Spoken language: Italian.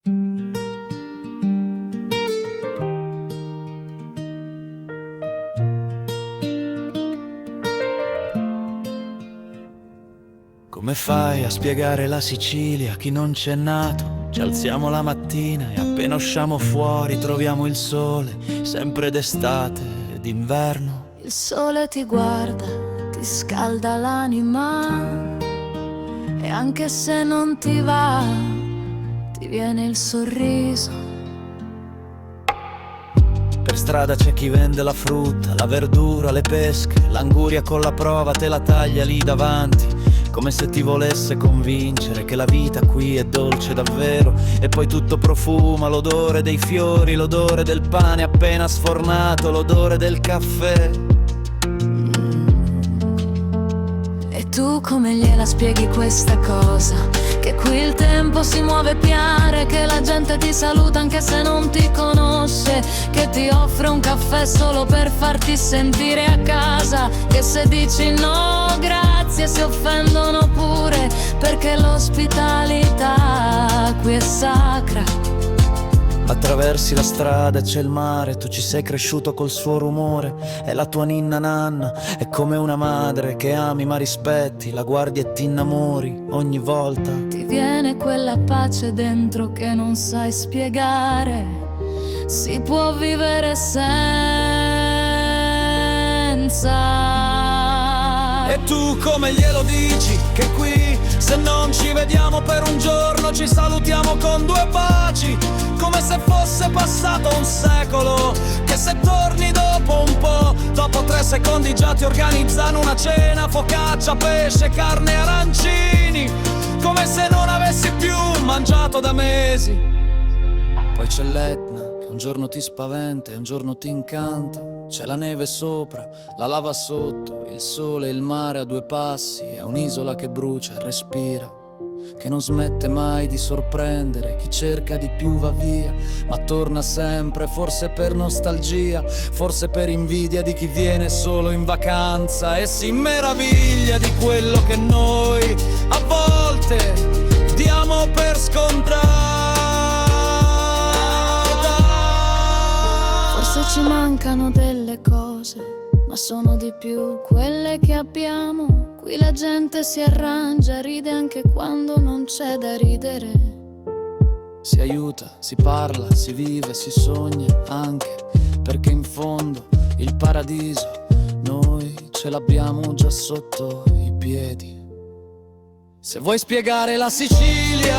Come fai a spiegare la Sicilia a chi non c'è nato? Ci alziamo la mattina e appena usciamo fuori troviamo il sole, sempre d'estate e d'inverno. Il sole ti guarda, ti scalda l'anima e anche se non ti va, ti viene il sorriso. Per strada c'è chi vende la frutta, la verdura, le pesche, l'anguria con la prova te la taglia lì davanti, come se ti volesse convincere che la vita qui è dolce davvero. E poi tutto profuma, l'odore dei fiori, l'odore del pane appena sfornato, l'odore del caffè. E tu come gliela spieghi questa cosa? Che qui il tempo si muove piano, che la gente ti saluta anche se non ti conosce, che ti offre un caffè solo per farti sentire a casa, che se dici no grazie si offendono pure, perché l'ospitalità qui è sacra. Attraversi la strada e c'è il mare, tu ci sei cresciuto col suo rumore, è la tua ninna nanna, è come una madre che ami ma rispetti, la guardi e ti innamori ogni volta. Ti viene quella pace dentro che non sai spiegare, si può vivere senza. E tu come glielo dici che qui se non ci vediamo per un giorno ci salutiamo con due baci, come se fosse passato un secolo, che se torni dopo un po', dopo 3 secondi già ti organizzano una cena, focaccia, pesce, carne, arancini, come se non avessi più mangiato da mesi. Poi c'è l'Etna che un giorno ti spaventa e un giorno ti incanta, c'è la neve sopra, la lava sotto, il sole e il mare a 2 passi, è un'isola che brucia e respira, che non smette mai di sorprendere, chi cerca di più va via, ma torna sempre, forse per nostalgia, forse per invidia di chi viene solo in vacanza e si meraviglia di quello che noi a volte diamo per scontato. Forse ci mancano delle cose, ma sono di più quelle che abbiamo. Qui la gente si arrangia, ride anche quando non c'è da ridere. Si aiuta, si parla, si vive, si sogna anche, perché in fondo il paradiso noi ce l'abbiamo già sotto i piedi. Se vuoi spiegare la Sicilia